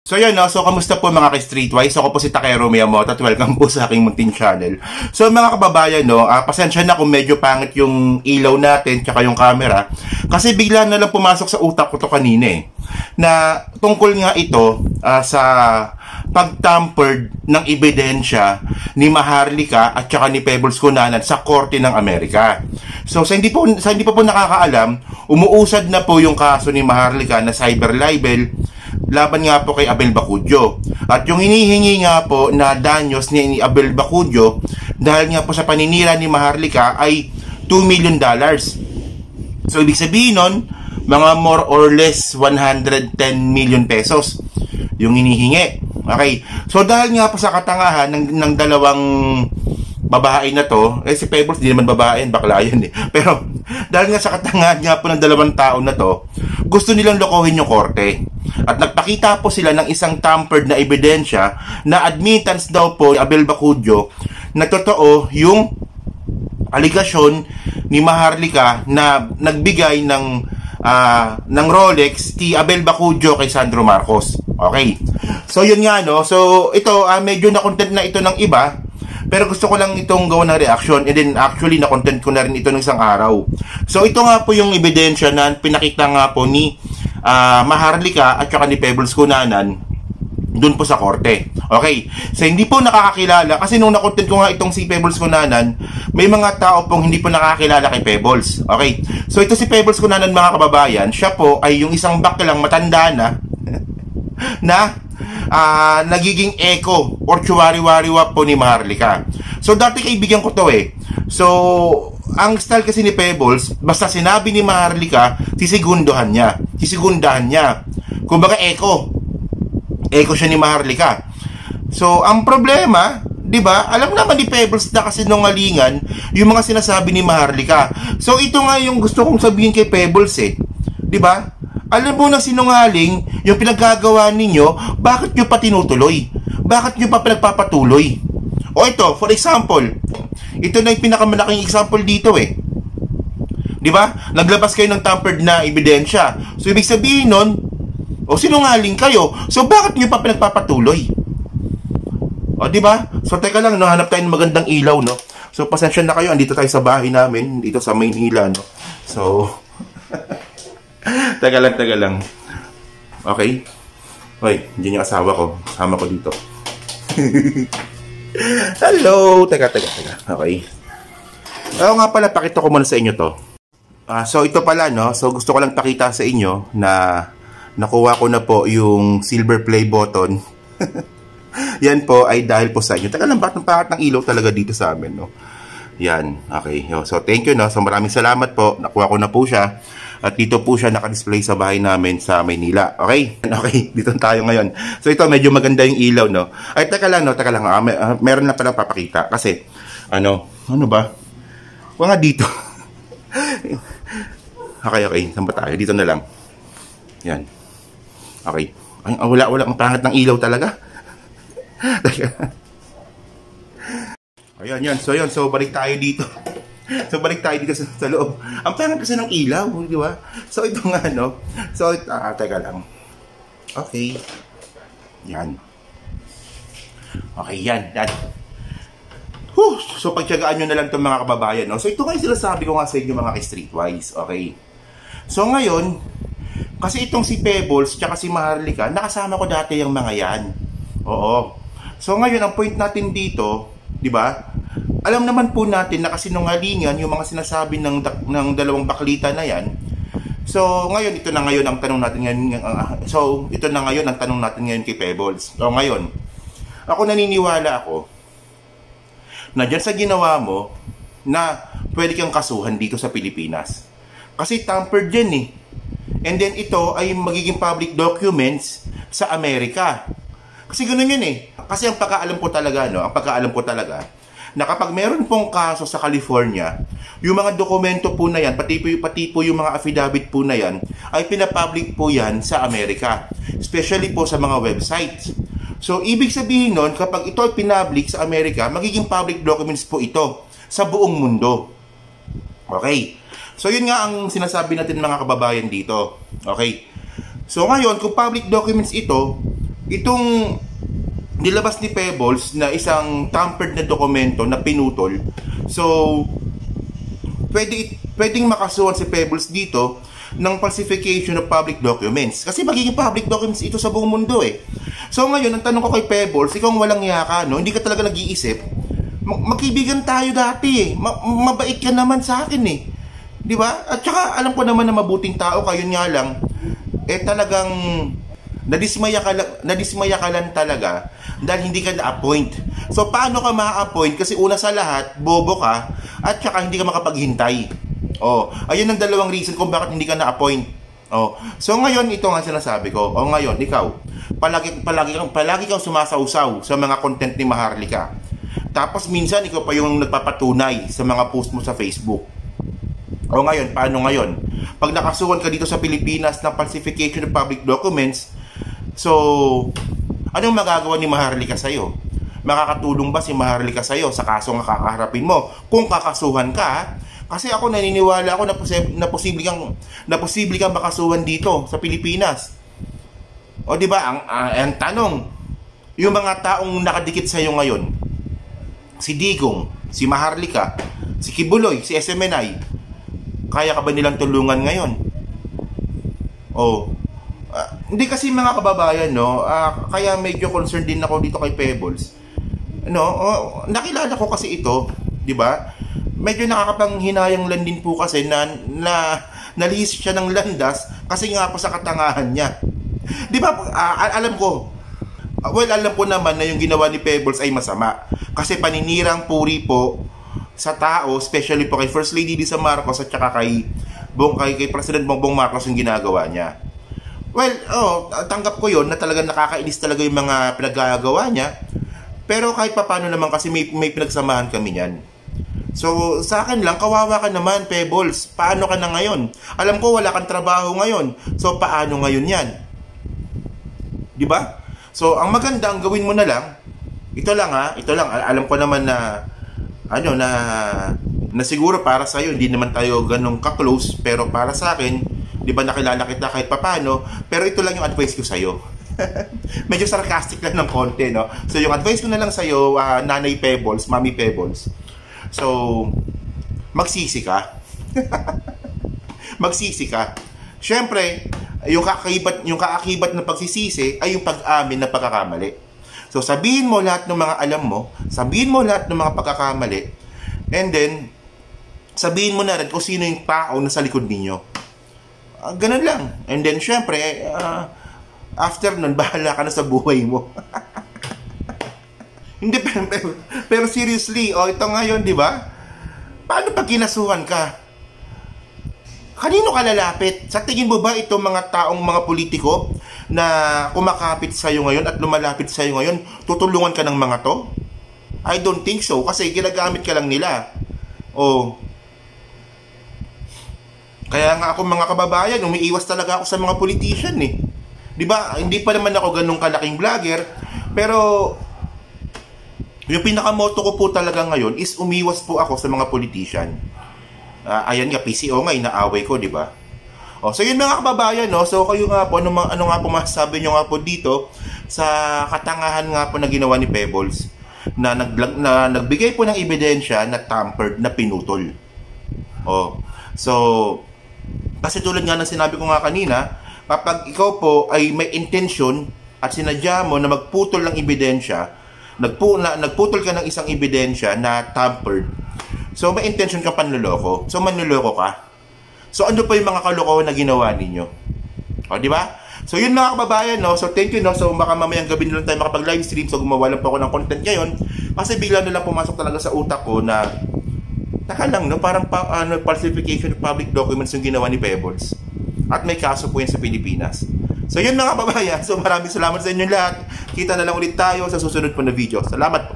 So yun, no? So kamusta po mga ka-Streetwise? Ako po si Takero Miyamoto at welcome po sa aking munting channel. So mga kababayan, no, pasensya na kung medyo pangit yung ilaw natin tsaka yung camera kasi bigla na lang pumasok sa utak ko to kanina na tungkol nga ito sa pag-tampered ng ebidensya ni Maharlika at tsaka ni Pebbles Cunanan sa Korte ng Amerika. So sa hindi pa po nakakaalam, umuusad na po yung kaso ni Maharlika na cyber libel laban nga po kay Abel Bacudio. At yung hinihingi nga po na danyos ni Abel Bacudio dahil nga po sa paninira ni Maharlika ay $2 million. So ibig sabihin nun, mga more or less 110 million pesos yung hinihingi. Okay. So dahil nga po sa katangahan ng dalawang babae na to, si Pebbles di naman babae, bakla yan Pero dahil nga sa katangahan nga po ng dalawang tao na to, gusto nilang lokohin yung korte. At nagpakita po sila ng isang tampered na ebidensya na admittance daw po ni Abel Bacudio na totoo yung aligasyon ni Maharlika na nagbigay ng Rolex ti Abel Bacudio kay Sandro Marcos. Okay. So yun nga no. So ito medyo na-content na ito ng iba. Pero gusto ko lang itong gawa ng reaction and then actually na-content ko na rin ito ng isang araw. So ito nga po yung ebidensya na pinakita nga po ni Maharlika at saka ni Pebbles Cunanan dun po sa korte. Okay. So hindi po nakakakilala kasi nung na-content ko nga itong si Pebbles Cunanan, may mga tao pong hindi po nakakakilala kay Pebbles. Okay. So ito si Pebbles Cunanan mga kababayan, siya po ay yung isang baklang matanda na nagiging echo or chuwari-wariwa po ni Maharlika. So dati kaibigan ko to So ang style kasi ni Pebbles, basta sinabi ni Maharlika, sisigundahan niya. Kumbaga echo siya ni Maharlika. So ang problema, 'di ba? Alam naman ni Pebbles na kasi nungalingan yung mga sinasabi ni Maharlika. So ito nga yung gusto kong sabihin kay Pebbles 'di ba? Alam mo na sinungaling yung pinaggagawa ninyo, bakit nyo pa tinutuloy? Bakit nyo pa pinagpapatuloy? O ito, for example, ito na yung pinakamalaking example dito Di ba? Naglabas kayo ng tampered na ebidensya. So ibig sabihin nun, sinungaling kayo. So bakit nyo pa pinagpapatuloy? O di ba? So teka lang, hanap tayo ng magandang ilaw, no? So pasensya na kayo, andito tayo sa bahay namin, dito sa Maynila, no? So Taga lang. Okay? Hoy, diyan yung asawa ko. Sama ko dito. Hello! Teka. Okay. Oo nga pala, pakita ko muna sa inyo to. So ito pala, no? So gusto ko lang pakita sa inyo na nakuha ko na po yung silver play button. Yan po ay dahil po sa inyo. Teka lang, bakit ng ilaw talaga dito sa amin, no? Yan. Okay. So thank you, no? So maraming salamat po. Nakuha ko na po siya. At dito po siya nakadisplay sa bahay namin sa Maynila. Okay? Okay, dito tayo ngayon. So ito, medyo maganda yung ilaw, no? Ay, teka lang. Meron na palang papakita. Kasi, ano ba? Huwag nga dito. Okay. Saan ba tayo? Dito na lang. Yan. Okay. Wala. Ang pangat ng ilaw talaga. Ayan, yan. So, balik tayo dito. sa loob. Ang pangat kasi ng ilaw, di ba? So, ito nga, no? So, teka lang. Okay. Yan. Okay, yan. So, pagtyagaan nyo na lang itong mga kababayan, no? So, ito nga yung sinasabi ko nga sa inyo mga ka-Streetwise. Okay. So, ngayon, kasi itong si Pebbles tsaka si Maharlika, nakasama ko dati yung mga yan. Oo. So, ngayon, ang point natin dito, di ba? Alam naman po natin na kasinungalingan yung mga sinasabi ng dalawang baklita na yan. So, ngayon, ito na ngayon ang tanong natin ngayon kay Pebbles. So, ngayon, ako naniniwala na dyan sa ginawa mo na pwede kang kasuhan dito sa Pilipinas. Kasi tampered yan And then, ito ay magiging public documents sa Amerika. Kasi ganun yun Kasi ang pagkaalam ko talaga, na kapag meron pong kaso sa California, yung mga dokumento po na yan, pati po yung mga affidavit po na yan, ay pinapublic po yan sa Amerika. Especially po sa mga websites. So, ibig sabihin nun, kapag ito ay pinapublic sa Amerika, magiging public documents po ito sa buong mundo. Okay. So, yun nga ang sinasabi natin mga kababayan dito. Okay. So, ngayon, kung public documents ito, itong nilabas ni Pebbles na isang tampered na dokumento na pinutol. So, pwedeng makasuhan si Pebbles dito ng falsification of public documents. Kasi magiging public documents ito sa buong mundo eh. So ngayon, ang tanong ko kay Pebbles, ikaw walang yaka, no? Hindi ka talaga nag-iisip. Magkaibigan tayo dati eh. Mabait ka naman sa akin eh. Di ba? At saka alam ko naman na mabuting tao ka, yun nga lang. Eh talagang nadismaya ka lang talaga dahil hindi ka na-appoint. So paano ka ma-appoint? Kasi una sa lahat, bobo ka at saka hindi ka makapaghintay. Oh, ayun ang dalawang reason kung bakit hindi ka na-appoint. Oh, so ngayon ito nga sinasabi ko. Oh, ngayon ikaw, palagi kang sumasawsaw sa mga content ni Maharlika. Tapos minsan ikaw pa yung nagpapatunay sa mga post mo sa Facebook. O ngayon, paano ngayon? Pag nakasuhan ka dito sa Pilipinas ng falsification of public documents, so anong magagawa ni Maharlika sa'yo? Makakatulong ba si Maharlika sa'yo sa kasong kakaharapin mo kung kakasuhan ka? Kasi ako naniniwala ako na posible kang makasuhan dito sa Pilipinas. O di ba ang tanong, yung mga taong nakadikit sa'yo ngayon, si Digong, si Maharlika, si Kibuloy, si SMNI, kaya ka ba nilang tulungan ngayon? Hindi kasi mga kababayan, no? Kaya medyo concerned din ako dito kay Pebbles. Nakilala ko kasi ito, di ba? Medyo nakakapanghinayang lang din po kasi na nalihis siya ng landas kasi nga po sa katangahan niya. Di ba? Alam ko naman na yung ginawa ni Pebbles ay masama. Kasi paninirang puri po sa tao, especially po kay First Lady Lisa Marcos at saka kay President Bongbong Marcos yung ginagawa niya. Well, tanggap ko yon na talagang nakakainis talaga yung mga pinagagawa niya. Pero kahit papaano naman kasi may pinagsamahan kami niyan. So, sa akin lang, kawawa ka naman, Pebbles. Paano ka na ngayon? Alam ko wala kang trabaho ngayon. So, paano ngayon yan? Di ba? So, ang maganda, ang gawin mo na lang, ito lang. Alam ko naman na na siguro para sa iyo hindi naman tayo ganun ka-close, pero para sa akin, 'di ba nakilala kita kahit papaano, pero ito lang yung advice ko sa iyo. Medyo sarcastic lang ng konti, no? So yung advice ko na lang sa iyo, Nanay Pebbles, Mami Pebbles. So magsisi ka. Magsisi ka. Syempre, yung kaakibat ng pagsisisi ay yung pag-amin ng pagkakamali. So, sabihin mo lahat ng mga alam mo, sabihin mo lahat ng mga pagkakamali, and then, sabihin mo na rin kung sino yung tao na sa likod ninyo. Ganun lang. And then, syempre, after nun, bahala ka na sa buhay mo. Hindi, pero seriously, ito ngayon, di ba? Paano pag kinasuhan ka? Kanino ka lalapit? Sa tingin mo ba itong mga taong mga politiko na kumakapit sa'yo ngayon at lumalapit sa'yo ngayon, tutulungan ka ng mga to? I don't think so, kasi ginagamit ka lang nila. Kaya nga ako mga kababayan, umiiwas talaga ako sa mga politician eh. Di ba? Hindi pa naman ako ganung kalaking vlogger, pero yung pinakamoto ko po talaga ngayon is umiwas po ako sa mga politician. Ayan nga, PCO nga, inaaway ko, di ba? So yun mga kababayan, no? So kayo nga po, ano nga po masasabi nyo nga po dito sa katangahan nga po na ginawa ni Pebbles na nagbigay po ng ebidensya na tampered, na pinutol. So kasi tulad nga ng sinabi ko nga kanina, kapag ikaw po ay may intention at sinadya mo na magputol ng ebidensya, nagputol ka ng isang ebidensya na tampered, so may intention kang panloloko, so manloloko ka. So ano pa yung mga kalokohan na ginawa ninyo? Di ba? So yun mga kababayan, no? So thank you, no? So baka mamayang gabi na lang tayo makapag-live stream. So gumawa lang po ako ng content ngayon. Kasi bigla na lang pumasok talaga sa utak ko na taka lang, no? Parang falsification of public documents yung ginawa ni Pebbles. At may kaso po yan sa Pilipinas. So yun mga kababayan. So maraming salamat sa inyo lahat. Kita na lang ulit tayo sa susunod po na video. Salamat po.